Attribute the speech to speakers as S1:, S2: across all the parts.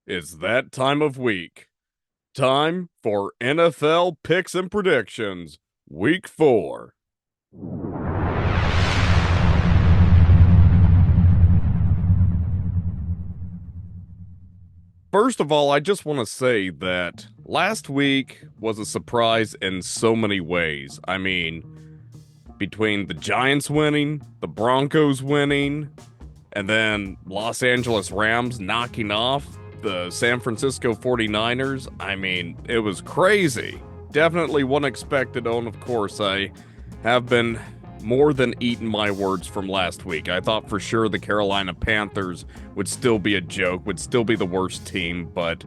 S1: It's that time of week. Time for NFL picks and predictions. Week 4. First of all, I just want to say that last week was a surprise in so many ways. I mean, between the Giants winning, the Broncos winning, and then Los Angeles Rams knocking off the San Francisco 49ers. I mean, it was crazy. Definitely wasn't expected. And of course, I have been more than eating my words from last week. I thought for sure the Carolina Panthers would still be a joke, would still be the worst team, but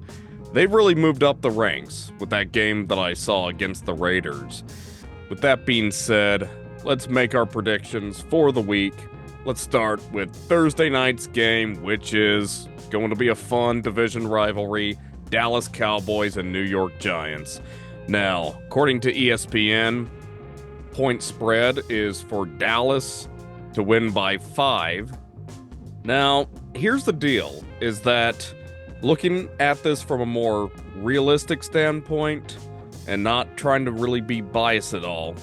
S1: they've really moved up the ranks with that game that I saw against the Raiders. With that being said, let's make our predictions for the week. Let's start with Thursday night's game, which is going to be a fun division rivalry, Dallas Cowboys and New York Giants. Now, according to ESPN, point spread is for Dallas to win by 5. Now, here's the deal, is that looking at this from a more realistic standpoint and not trying to really be biased at all,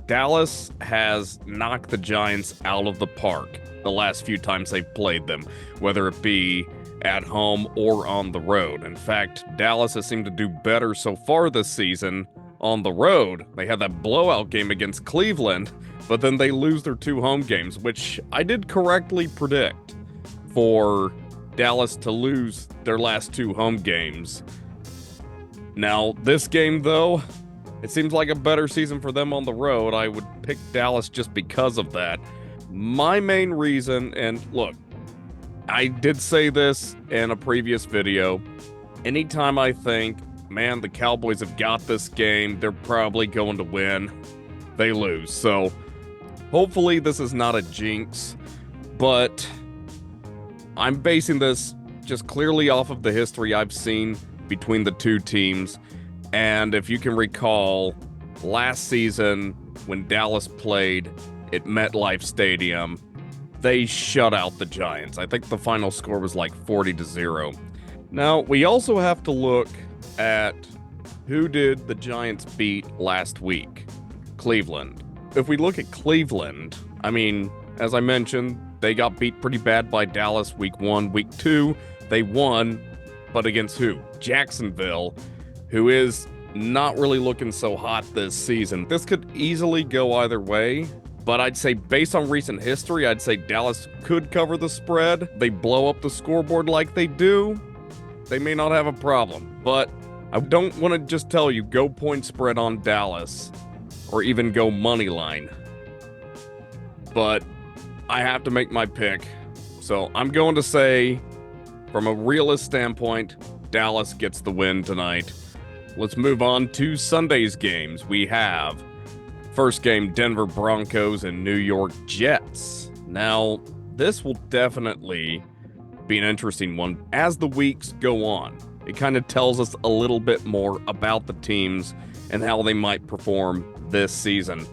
S1: Dallas has knocked the Giants out of the park the last few times they've played them, whether it be at home or on the road. In fact, Dallas has seemed to do better so far this season on the road. They had that blowout game against Cleveland, but then they lose their 2 home games, which I did correctly predict for Dallas to lose their last 2 home games. Now, this game, though, it seems like a better season for them on the road. I would pick Dallas just because of that. My main reason, and look, I did say this in a previous video, anytime I think, man, the Cowboys have got this game, they're probably going to win, they lose. So hopefully this is not a jinx, but I'm basing this just clearly off of the history I've seen between the two teams. And if you can recall, last season when Dallas played at MetLife Stadium, they shut out the Giants. I think the final score was like 40-0. Now, we also have to look at who did the Giants beat last week. Cleveland. If we look at Cleveland, I mean, as I mentioned, they got beat pretty bad by Dallas week 1. Week 2, they won, but against who? Jacksonville, who is not really looking so hot this season. This could easily go either way, but I'd say based on recent history, I'd say Dallas could cover the spread. They blow up the scoreboard like they do, they may not have a problem. But I don't want to just tell you, go point spread on Dallas, or even go money line. But I have to make my pick. So I'm going to say, from a realist standpoint, Dallas gets the win tonight. Let's move on to Sunday's games. We have first game, Denver Broncos and New York Jets. Now, this will definitely be an interesting one as the weeks go on. It kind of tells us a little bit more about the teams and how they might perform this season.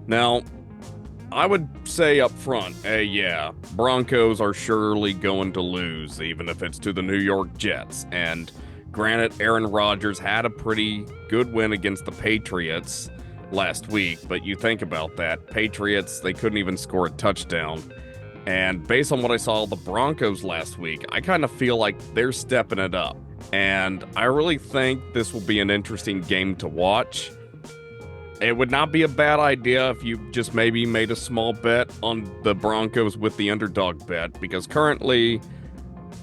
S1: Now, I would say up front, yeah, Broncos are surely going to lose, even if it's to the New York Jets. And granted, Aaron Rodgers had a pretty good win against the Patriots last week, but you think about that. Patriots, they couldn't even score a touchdown. And based on what I saw of the Broncos last week, I kind of feel like they're stepping it up. And I really think this will be an interesting game to watch. It would not be a bad idea if you just maybe made a small bet on the Broncos with the underdog bet, because currently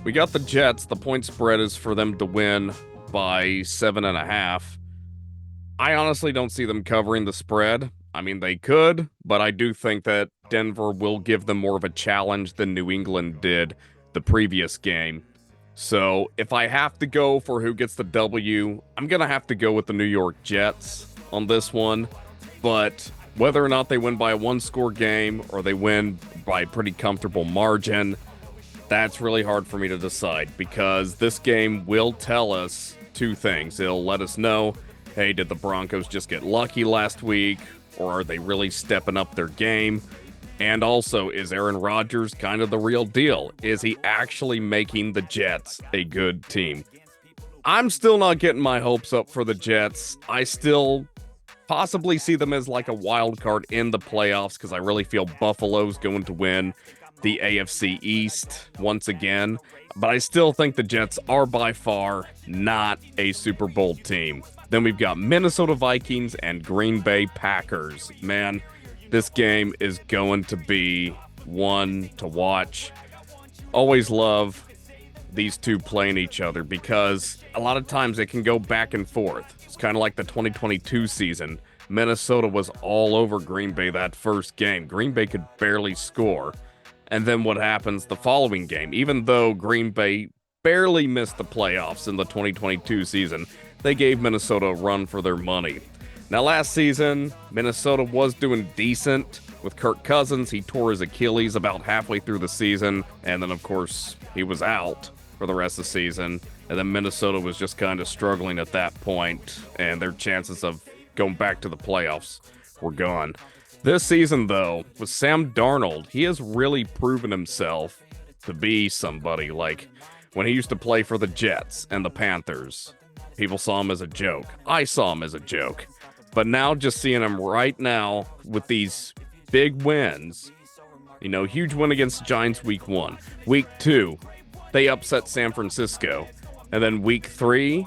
S1: we got the Jets. The point spread is for them to win by 7.5. I honestly don't see them covering the spread. I mean, they could, but I do think that Denver will give them more of a challenge than New England did the previous game. So if I have to go for who gets the W, I'm going to have to go with the New York Jets on this one. But whether or not they win by a 1-score game or they win by a pretty comfortable margin, that's really hard for me to decide, because this game will tell us 2 things. It'll let us know, hey, did the Broncos just get lucky last week, or are they really stepping up their game? And also, is Aaron Rodgers kind of the real deal? Is he actually making the Jets a good team? I'm still not getting my hopes up for the Jets. I still possibly see them as like a wild card in the playoffs because I really feel Buffalo's going to win the AFC East once again. But I still think the Jets are by far not a Super Bowl team. Then we've got Minnesota Vikings and Green Bay Packers. Man, this game is going to be one to watch. Always love these two playing each other because a lot of times it can go back and forth. It's kind of like the 2022 season. Minnesota was all over Green Bay that first game. Green Bay could barely score. And then what happens the following game? Even though Green Bay barely missed the playoffs in the 2022 season, they gave Minnesota a run for their money. Now, last season, Minnesota was doing decent with Kirk Cousins. He tore his Achilles about halfway through the season, and then, of course, he was out for the rest of the season. And then Minnesota was just kind of struggling at that point, and their chances of going back to the playoffs were gone. This season, though, with Sam Darnold, he has really proven himself to be somebody. Like, when he used to play for the Jets and the Panthers, people saw him as a joke. I saw him as a joke. But now, just seeing him right now with these big wins, you know, huge win against the Giants week 1. Week 2, they upset San Francisco. And then week 3,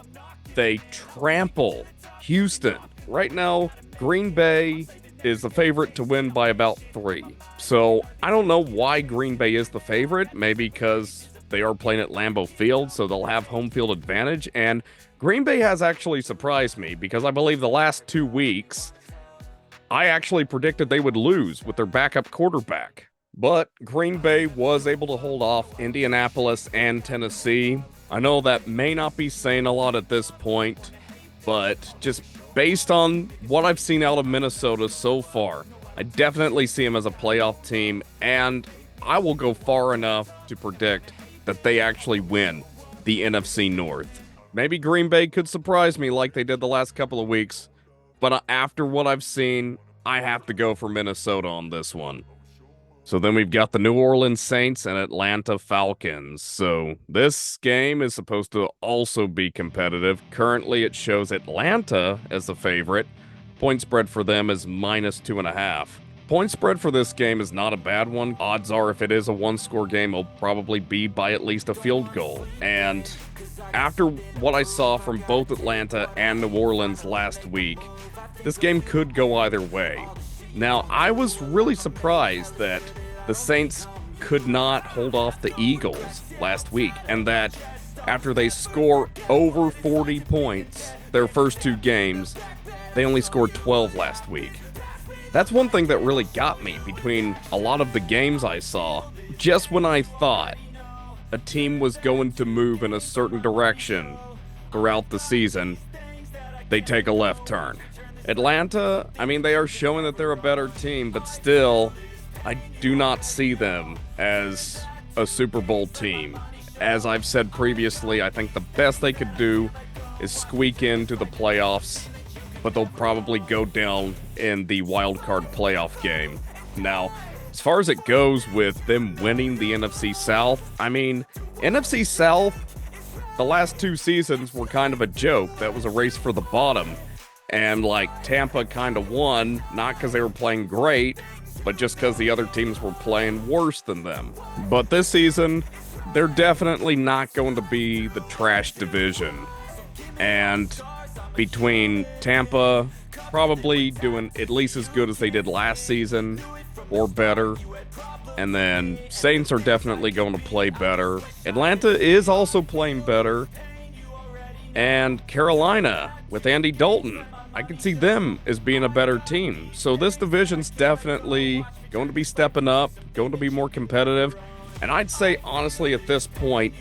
S1: they trample Houston. Right now, Green Bay is the favorite to win by about 3. So I don't know why Green Bay is the favorite. Maybe because they are playing at Lambeau Field, so they'll have home field advantage. And Green Bay has actually surprised me because I believe the last 2 weeks, I actually predicted they would lose with their backup quarterback. But Green Bay was able to hold off Indianapolis and Tennessee. I know that may not be saying a lot at this point, but just based on what I've seen out of Minnesota so far, I definitely see them as a playoff team, and I will go far enough to predict that they actually win the NFC North. Maybe Green Bay could surprise me like they did the last couple of weeks, but after what I've seen, I have to go for Minnesota on this one. So then we've got the New Orleans Saints and Atlanta Falcons. So this game is supposed to also be competitive. Currently, it shows Atlanta as the favorite. Point spread for them is -2.5. Point spread for this game is not a bad one. Odds are if it is a one-score game, it'll probably be by at least a field goal. And after what I saw from both Atlanta and New Orleans last week, this game could go either way. Now, I was really surprised that the Saints could not hold off the Eagles last week, and that after they score over 40 points their first 2 games, they only scored 12 last week. That's one thing that really got me between a lot of the games I saw. Just when I thought a team was going to move in a certain direction throughout the season, they take a left turn. Atlanta, I mean, they are showing that they're a better team, but still, I do not see them as a Super Bowl team. As I've said previously, I think the best they could do is squeak into the playoffs, but they'll probably go down in the wild card playoff game. Now, as far as it goes with them winning the NFC South, I mean, NFC South, the last 2 seasons were kind of a joke. That was a race for the bottom. And like Tampa kind of won, not because they were playing great, but just because the other teams were playing worse than them. But this season, they're definitely not going to be the trash division. And between Tampa probably doing at least as good as they did last season or better, and then Saints are definitely going to play better. Atlanta is also playing better. And Carolina with Andy Dalton, I can see them as being a better team. So this division's definitely going to be stepping up, going to be more competitive. And I'd say, honestly, at this point,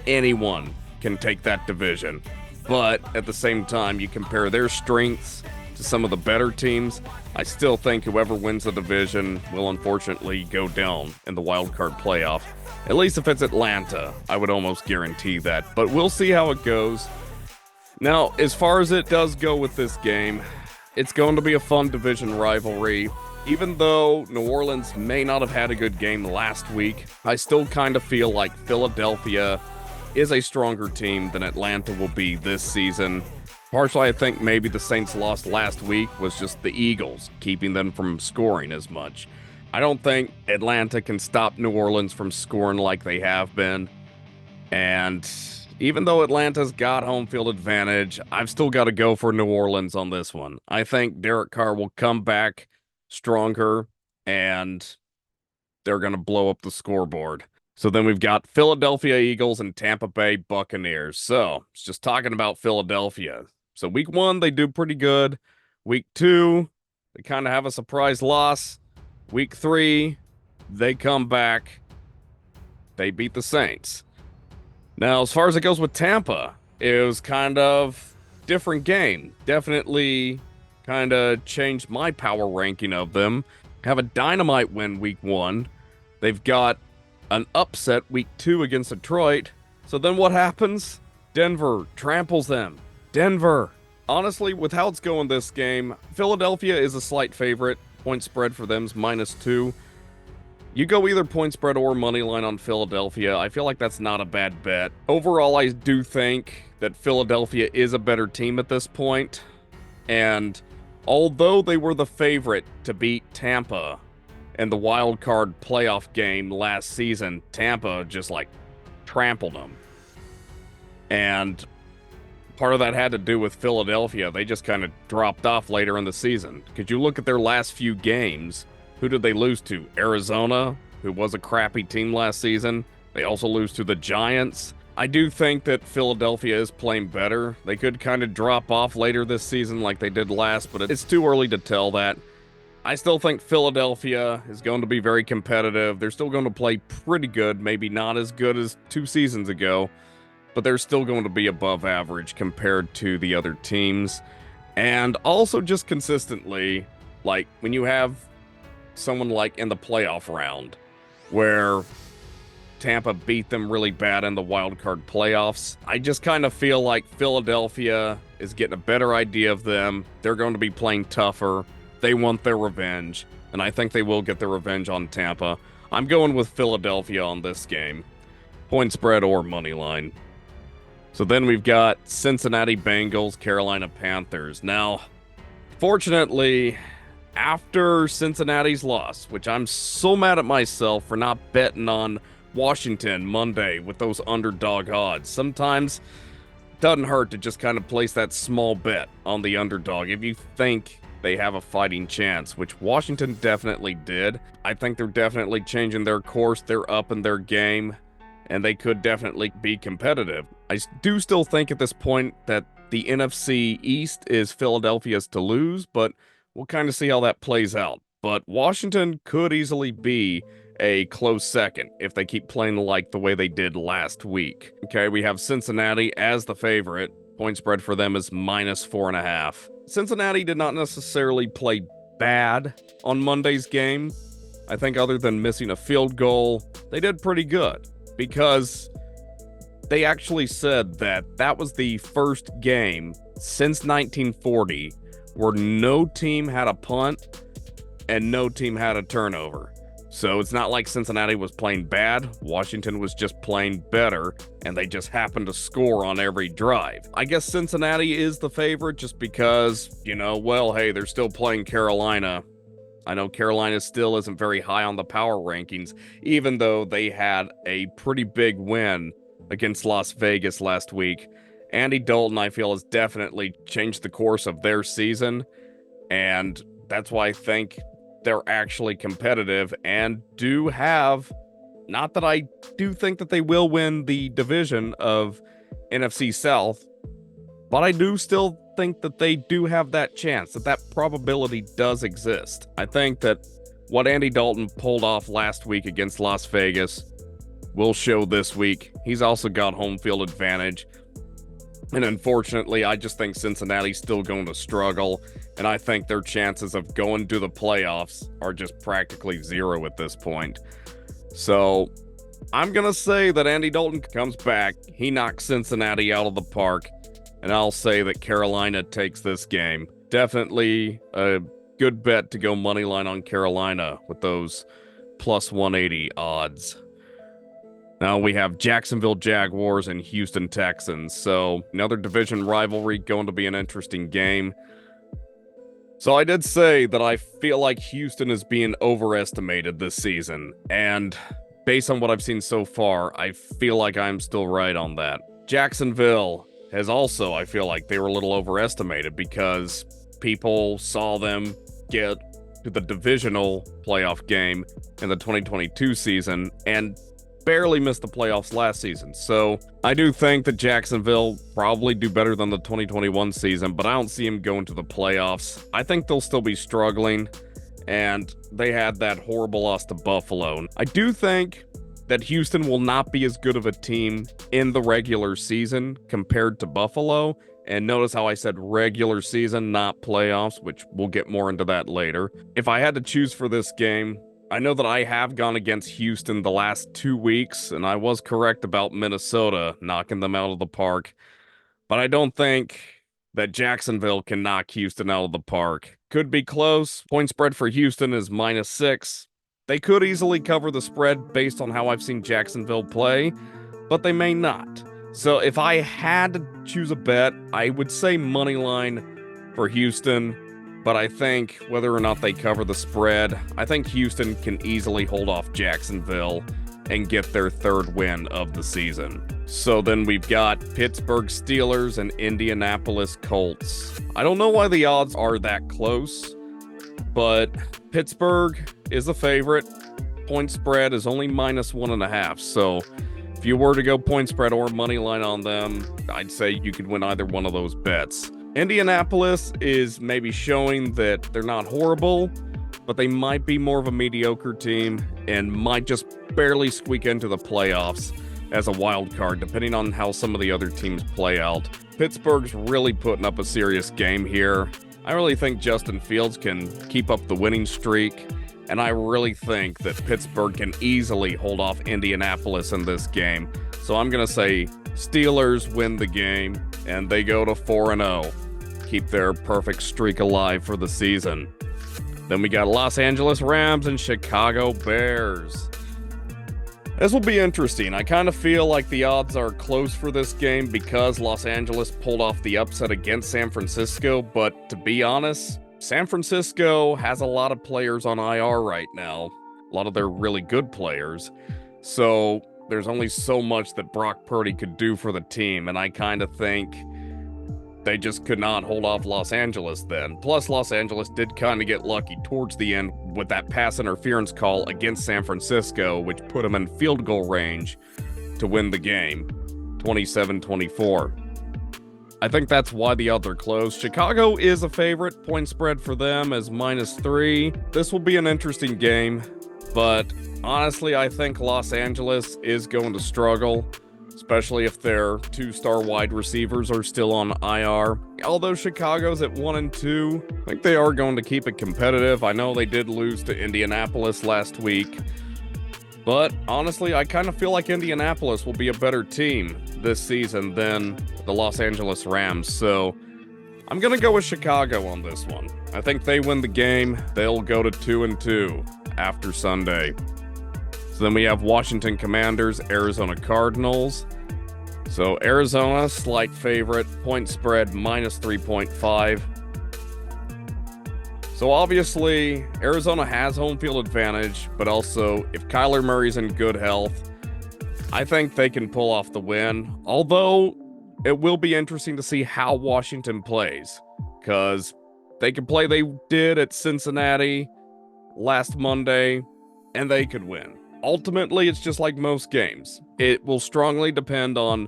S1: anyone can take that division. But at the same time, you compare their strengths to some of the better teams, I still think whoever wins the division will unfortunately go down in the wild card playoff. At least if it's Atlanta, I would almost guarantee that. But we'll see how it goes. Now, as far as it does go with this game, it's going to be a fun division rivalry. Even though New Orleans may not have had a good game last week, I still kind of feel like Philadelphia is a stronger team than Atlanta will be this season. Partially, I think maybe the Saints' loss last week was just the Eagles, keeping them from scoring as much. I don't think Atlanta can stop New Orleans from scoring like they have been. And even though Atlanta's got home field advantage, I've still got to go for New Orleans on this one. I think Derek Carr will come back stronger, and they're going to blow up the scoreboard. So then we've got Philadelphia Eagles and Tampa Bay Buccaneers. So it's just talking about Philadelphia. So week 1, they do pretty good. Week 2, they kind of have a surprise loss. Week 3, they come back. They beat the Saints. Now, as far as it goes with Tampa, it was kind of different game. Definitely kind of changed my power ranking of them. Have a dynamite win week 1. They've got an upset week 2 against Detroit. So then what happens? Denver tramples them. Denver. Honestly, with how it's going this game, Philadelphia is a slight favorite. Point spread for them is -2. You go either point spread or money line on Philadelphia. I feel like that's not a bad bet. Overall, I do think that Philadelphia is a better team at this point. And although they were the favorite to beat Tampa in the wild card playoff game last season, Tampa just trampled them. And part of that had to do with Philadelphia. They just kind of dropped off later in the season. Because you look at their last few games, who did they lose to? Arizona, who was a crappy team last season. They also lose to the Giants. I do think that Philadelphia is playing better. They could kind of drop off later this season like they did last, but it's too early to tell that. I still think Philadelphia is going to be very competitive. They're still going to play pretty good, maybe not as good as 2 seasons ago, but they're still going to be above average compared to the other teams. And also just consistently, when you have someone in the playoff round where Tampa beat them really bad in the wild card playoffs, I just kind of feel like Philadelphia is getting a better idea of them. They're going to be playing tougher. They want their revenge, and I think they will get their revenge on Tampa. I'm going with Philadelphia on this game. Point spread or money line. So then we've got Cincinnati Bengals, Carolina Panthers. Now, fortunately, after Cincinnati's loss, which I'm so mad at myself for not betting on Washington Monday with those underdog odds. Sometimes it doesn't hurt to just kind of place that small bet on the underdog if you think they have a fighting chance, which Washington definitely did. I think they're definitely changing their course. They're up in their game, and they could definitely be competitive. I do still think at this point that the NFC East is Philadelphia's to lose, but we'll kind of see how that plays out. But Washington could easily be a close second if they keep playing like the way they did last week. Okay, we have Cincinnati as the favorite. Point spread for them is -4.5. Cincinnati did not necessarily play bad on Monday's game. I think other than missing a field goal, they did pretty good because they actually said that that was the first game since 1940 where no team had a punt and no team had a turnover. So it's not like Cincinnati was playing bad. Washington was just playing better, and they just happened to score on every drive. I guess Cincinnati is the favorite just because, hey, they're still playing Carolina. I know Carolina still isn't very high on the power rankings, even though they had a pretty big win against Las Vegas last week. Andy Dalton, I feel, has definitely changed the course of their season, and that's why I think they're actually competitive and do have, not that I do think that they will win the division of NFC South, but I do still think that they do have that chance, that probability does exist. I think that what Andy Dalton pulled off last week against Las Vegas will show this week. He's also got home field advantage. And unfortunately, I just think Cincinnati's still going to struggle, and I think their chances of going to the playoffs are just practically zero at this point. So I'm going to say that Andy Dalton comes back, he knocks Cincinnati out of the park, and I'll say that Carolina takes this game. Definitely a good bet to go money line on Carolina with those plus 180 odds. Now we have Jacksonville Jaguars and Houston Texans. So another division rivalry, going to be an interesting game. So I did say that I feel like Houston is being overestimated this season. And based on what I've seen so far, I feel like I'm still right on that. Jacksonville has also, I feel like they were a little overestimated because people saw them get to the divisional playoff game in the 2022 season and barely missed the playoffs last season. So I do think that Jacksonville probably do better than the 2021 season, but I don't see them going to the playoffs. I think they'll still be struggling, and they had that horrible loss to Buffalo. I do think that Houston will not be as good of a team in the regular season compared to Buffalo. And notice how I said regular season, not playoffs, which we'll get more into that later. If I had to choose for this game, I know that I have gone against Houston the last 2 weeks, and I was correct about Minnesota knocking them out of the park. But I don't think that Jacksonville can knock Houston out of the park. Could be close. Point spread for Houston is -6. They could easily cover the spread based on how I've seen Jacksonville play, but they may not. So if I had to choose a bet, I would say money line for Houston. But I think whether or not they cover the spread, I think Houston can easily hold off Jacksonville and get their third win of the season. So then we've got Pittsburgh Steelers and Indianapolis Colts. I don't know why the odds are that close, but Pittsburgh is a favorite. Point spread is only -1.5. So if you were to go point spread or money line on them, I'd say you could win either one of those bets. Indianapolis is maybe showing that they're not horrible, but they might be more of a mediocre team and might just barely squeak into the playoffs as a wild card, depending on how some of the other teams play out. Pittsburgh's really putting up a serious game here. I really think Justin Fields can keep up the winning streak, and I really think that Pittsburgh can easily hold off Indianapolis in this game. So I'm going to say Steelers win the game, and they go to 4-0. Keep their perfect streak alive for the season. Then we got Los Angeles Rams and Chicago Bears. This will be interesting. I kind of feel like the odds are close for this game because Los Angeles pulled off the upset against San Francisco, but to be honest, San Francisco has a lot of players on IR right now. A lot of their really good players. So there's only so much that Brock Purdy could do for the team, and I kind of think they just could not hold off Los Angeles then. Plus, Los Angeles did kind of get lucky towards the end with that pass interference call against San Francisco, which put them in field goal range to win the game, 27-24. I think that's why the odds are close. Chicago is a favorite. Point spread for them is -3. This will be an interesting game, but honestly, I think Los Angeles is going to struggle, especially if their 2-star wide receivers are still on IR. Although Chicago's at 1-2, I think they are going to keep it competitive. I know they did lose to Indianapolis last week, but honestly, I kind of feel like Indianapolis will be a better team this season than the Los Angeles Rams. So I'm going to go with Chicago on this one. I think they win the game. They'll go to 2-2 after Sunday. So then we have Washington Commanders, Arizona Cardinals. So Arizona, slight favorite, point spread -3.5. So obviously, Arizona has home field advantage, but also if Kyler Murray's in good health, I think they can pull off the win. Although it will be interesting to see how Washington plays, because they could play they did at Cincinnati last Monday, and they could win. Ultimately, it's just like most games. It will strongly depend on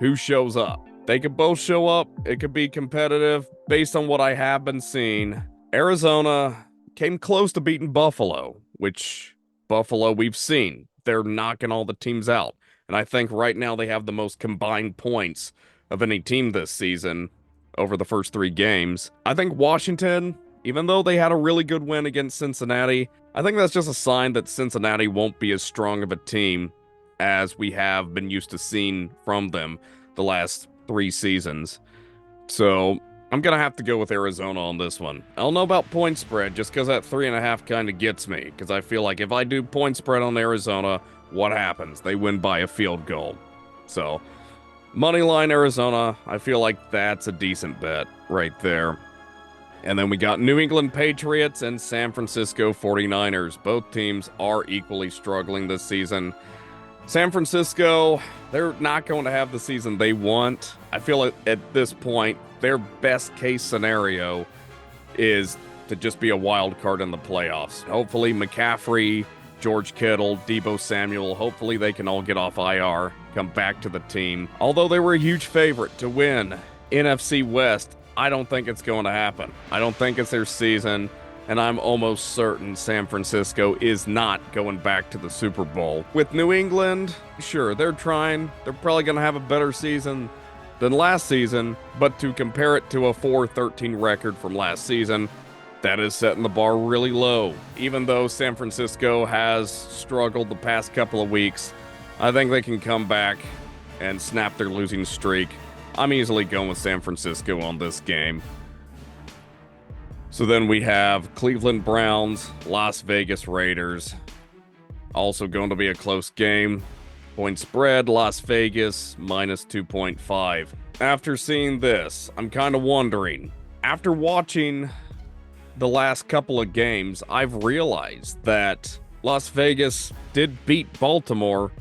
S1: who shows up. They could both show up. It could be competitive. Based on what I have been seeing, Arizona came close to beating Buffalo, which Buffalo we've seen. They're knocking all the teams out. And I think right now they have the most combined points of any team this season over the first 3 games. I think Washington, even though they had a really good win against Cincinnati, I think that's just a sign that Cincinnati won't be as strong of a team as we have been used to seeing from them the last 3 seasons. So I'm going to have to go with Arizona on this one. I don't know about point spread, just because that 3.5 kind of gets me, because I feel like if I do point spread on Arizona, what happens? They win by a field goal. So, moneyline Arizona, I feel like that's a decent bet right there. And then we got New England Patriots and San Francisco 49ers. Both teams are equally struggling this season. San Francisco, they're not going to have the season they want. I feel like at this point, their best case scenario is to just be a wild card in the playoffs. Hopefully McCaffrey, George Kittle, Deebo Samuel, hopefully they can all get off IR, come back to the team. Although they were a huge favorite to win NFC West, I don't think it's going to happen. I don't think it's their season, and I'm almost certain San Francisco is not going back to the Super Bowl. With New England, sure, they're trying. They're probably going to have a better season than last season, but to compare it to a 4-13 record from last season, that is setting the bar really low. Even though San Francisco has struggled the past couple of weeks, I think they can come back and snap their losing streak. I'm easily going with San Francisco on this game. So then we have Cleveland Browns, Las Vegas Raiders. Also going to be a close game. Point spread, Las Vegas, minus 2.5. After seeing this, I'm kind of wondering, after watching the last couple of games, I've realized that Las Vegas did beat Baltimore,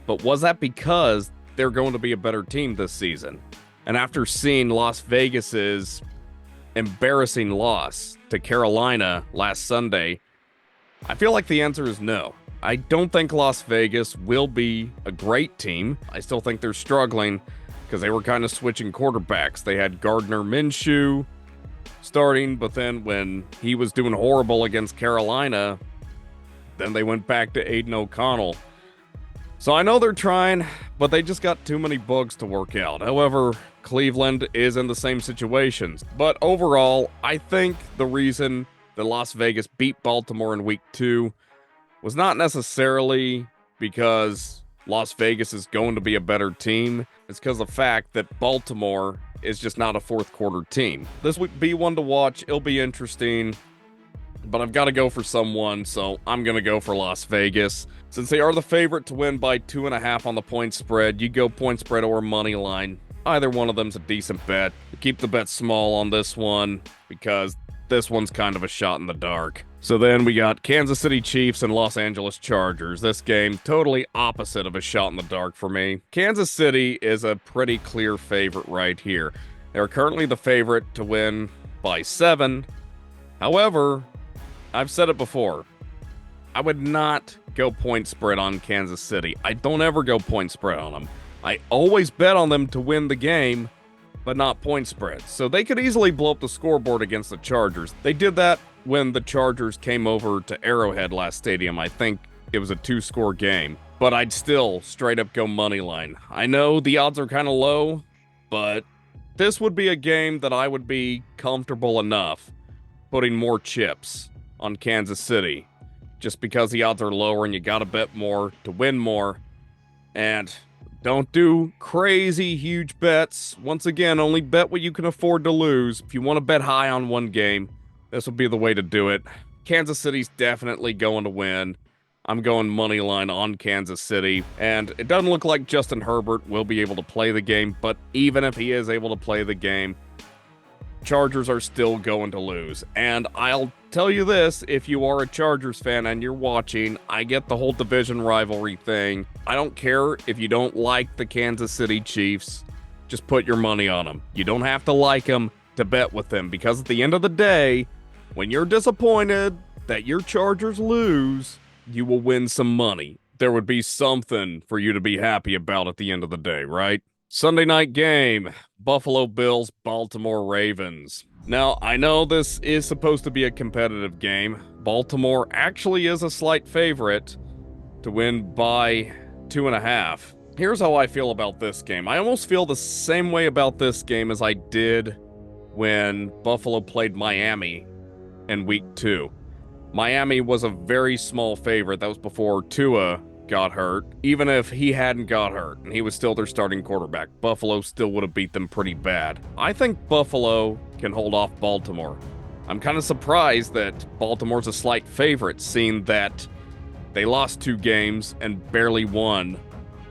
S1: but was that because they're going to be a better team this season? And after seeing Las Vegas's embarrassing loss to Carolina last Sunday, I feel like the answer is no. I don't think Las Vegas will be a great team. I still think they're struggling because they were kind of switching quarterbacks. They had Gardner Minshew starting, but then when he was doing horrible against Carolina, then they went back to Aiden O'Connell. So I know they're trying, but they just got too many bugs to work out. However, Cleveland is in the same situations. But overall, I think the reason that Las Vegas beat Baltimore in week 2 was not necessarily because Las Vegas is going to be a better team. It's because of the fact that Baltimore is just not a fourth quarter team. This would be one to watch. It'll be interesting. But I've got to go for someone, so I'm going to go for Las Vegas. Since they are the favorite to win by 2.5 on the point spread, you go point spread or money line. Either one of them's a decent bet. Keep the bet small on this one because this one's kind of a shot in the dark. So then we got Kansas City Chiefs and Los Angeles Chargers. This game, totally opposite of a shot in the dark for me. Kansas City is a pretty clear favorite right here. They're currently the favorite to win by 7. However, I've said it before, I would not go point spread on Kansas City. I don't ever go point spread on them. I always bet on them to win the game, but not point spread. So they could easily blow up the scoreboard against the Chargers. They did that when the Chargers came over to Arrowhead last stadium. I think it was a 2-score game, but I'd still straight up go money line. I know the odds are kind of low, but this would be a game that I would be comfortable enough putting more chips on Kansas City, just because the odds are lower and you gotta bet more to win more. And don't do crazy huge bets. Once again, only bet what you can afford to lose. If you want to bet high on one game, this would be the way to do it. Kansas City's definitely going to win. I'm going money line on Kansas City, and it doesn't look like Justin Herbert will be able to play the game, but even if he is able to play the game, Chargers are still going to lose. And I'll tell you this, if you are a Chargers fan and you're watching, I get the whole division rivalry thing. I don't care if you don't like the Kansas City Chiefs, just put your money on them. You don't have to like them to bet with them, because at the end of the day, when you're disappointed that your Chargers lose, you will win some money. There would be something for you to be happy about at the end of the day, right? Sunday night game, Buffalo Bills, Baltimore Ravens. Now, I know this is supposed to be a competitive game. Baltimore actually is a slight favorite to win by 2.5. Here's how I feel about this game. I almost feel the same way about this game as I did when Buffalo played Miami in week 2. Miami was a very small favorite. That was before Tua got hurt. Even if he hadn't got hurt and he was still their starting quarterback, Buffalo still would have beat them pretty bad. I think Buffalo can hold off Baltimore. I'm kind of surprised that Baltimore's a slight favorite, seeing that they lost 2 games and barely won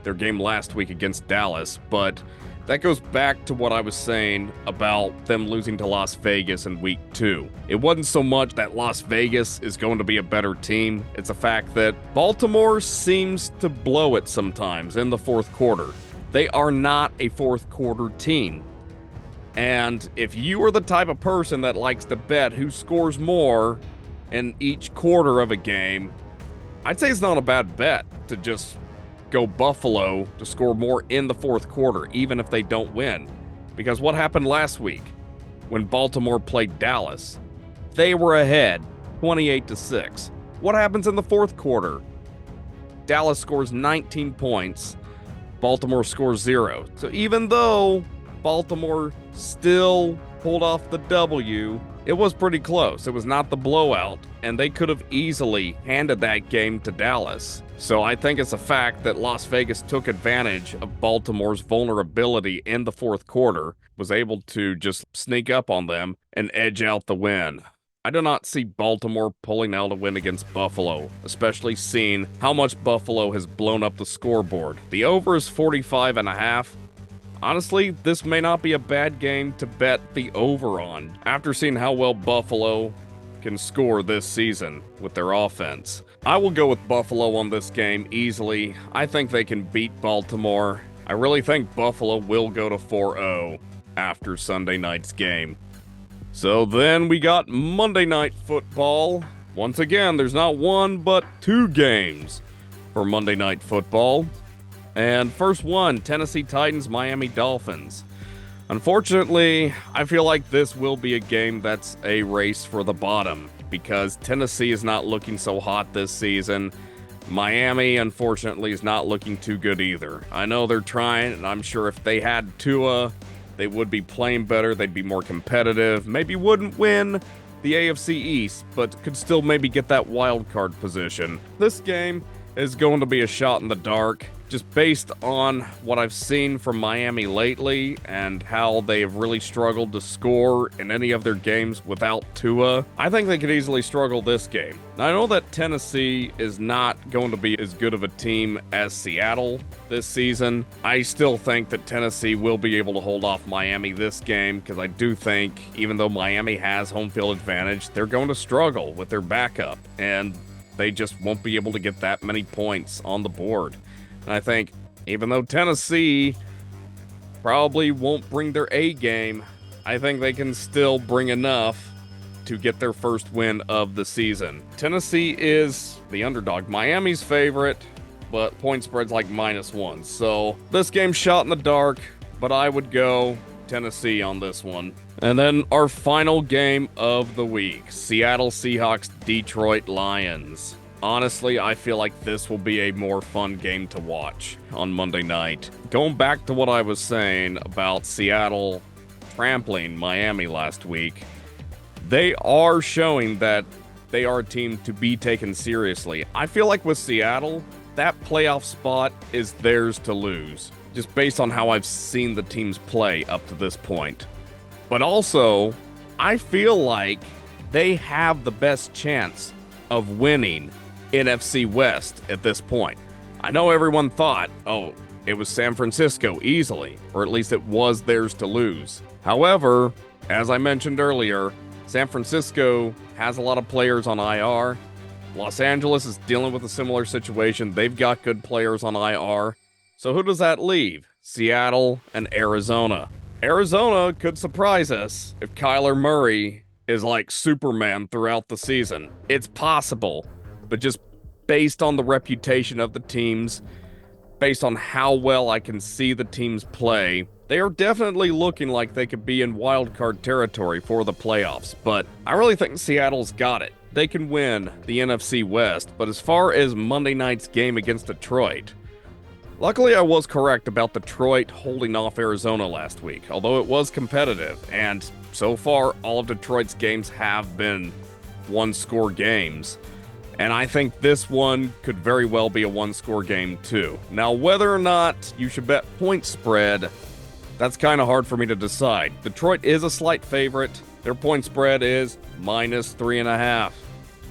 S1: their game last week against Dallas, but that goes back to what I was saying about them losing to Las Vegas in week 2. It wasn't so much that Las Vegas is going to be a better team. It's a fact that Baltimore seems to blow it sometimes in the fourth quarter. They are not a fourth quarter team. And if you are the type of person that likes to bet who scores more in each quarter of a game, I'd say it's not a bad bet to just go Buffalo to score more in the fourth quarter, even if they don't win. Because what happened last week when Baltimore played Dallas? They were ahead 28-6. What happens in the fourth quarter? Dallas scores 19 points, Baltimore scores 0. So even though Baltimore still pulled off the W, it was pretty close. It was not the blowout, and they could have easily handed that game to Dallas. So I think it's a fact that Las Vegas took advantage of Baltimore's vulnerability in the fourth quarter, was able to just sneak up on them and edge out the win. I do not see Baltimore pulling out a win against Buffalo, especially seeing how much Buffalo has blown up the scoreboard. The over is 45.5. Honestly, this may not be a bad game to bet the over on, after seeing how well Buffalo can score this season with their offense. I will go with Buffalo on this game easily. I think they can beat Baltimore. I really think Buffalo will go to 4-0 after Sunday night's game. So then we got Monday Night Football. Once again, there's not one but 2 games for Monday Night Football. And first one, Tennessee Titans, Miami Dolphins. Unfortunately, I feel like this will be a game that's a race for the bottom, because Tennessee is not looking so hot this season. Miami, unfortunately, is not looking too good either. I know they're trying, and I'm sure if they had Tua, they would be playing better, they'd be more competitive, maybe wouldn't win the AFC East, but could still maybe get that wild card position. This game is going to be a shot in the dark, just based on what I've seen from Miami lately and how they have really struggled to score in any of their games without Tua. I think they could easily struggle this game. Now, I know that Tennessee is not going to be as good of a team as Seattle this season. I still think that Tennessee will be able to hold off Miami this game, because I do think, even though Miami has home field advantage, they're going to struggle with their backup, and they just won't be able to get that many points on the board. And I think, even though Tennessee probably won't bring their A game, I think they can still bring enough to get their first win of the season. Tennessee is the underdog. Miami's favorite, but point spread's like -1. So this game's shot in the dark, but I would go Tennessee on this one. And then our final game of the week, Seattle Seahawks, Detroit Lions. Honestly, I feel like this will be a more fun game to watch on Monday night. Going back to what I was saying about Seattle trampling Miami last week, they are showing that they are a team to be taken seriously. I feel like with Seattle, that playoff spot is theirs to lose, just based on how I've seen the teams play up to this point. But also, I feel like they have the best chance of winning NFC West at this point. I know everyone thought, oh, it was San Francisco easily, or at least it was theirs to lose. However, as I mentioned earlier, San Francisco has a lot of players on IR. Los Angeles is dealing with a similar situation. They've got good players on IR. So who does that leave? Seattle and Arizona. Arizona could surprise us if Kyler Murray is like Superman throughout the season. It's possible. But just based on the reputation of the teams, based on how well I can see the teams play, they are definitely looking like they could be in wildcard territory for the playoffs. But I really think Seattle's got it. They can win the NFC West. But as far as Monday night's game against Detroit, luckily I was correct about Detroit holding off Arizona last week, although it was competitive. And so far, all of Detroit's games have been one-score games. And I think this one could very well be a one-score game too. Now, whether or not you should bet point spread, That's kind of hard for me to decide. Detroit is a slight favorite. Their point spread is -3.5.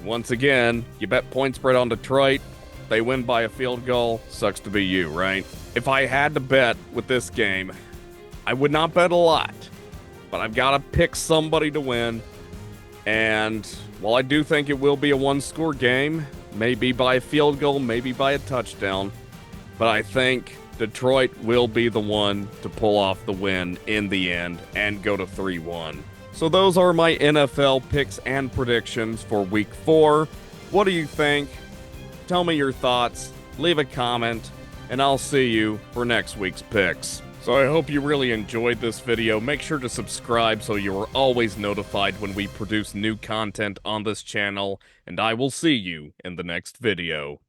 S1: Once again, you bet point spread on Detroit, they win by a field goal, sucks to be you, right? If I had to bet with this game, I would not bet a lot, but I've got to pick somebody to win. And while I do think it will be a one-score game, maybe by a field goal, maybe by a touchdown, but I think Detroit will be the one to pull off the win in the end and go to 3-1. So those are my NFL picks and predictions for Week 4. What do you think? Tell me your thoughts, leave a comment, and I'll see you for next week's picks. So I hope you really enjoyed this video. Make sure to subscribe so you are always notified when we produce new content on this channel, and I will see you in the next video.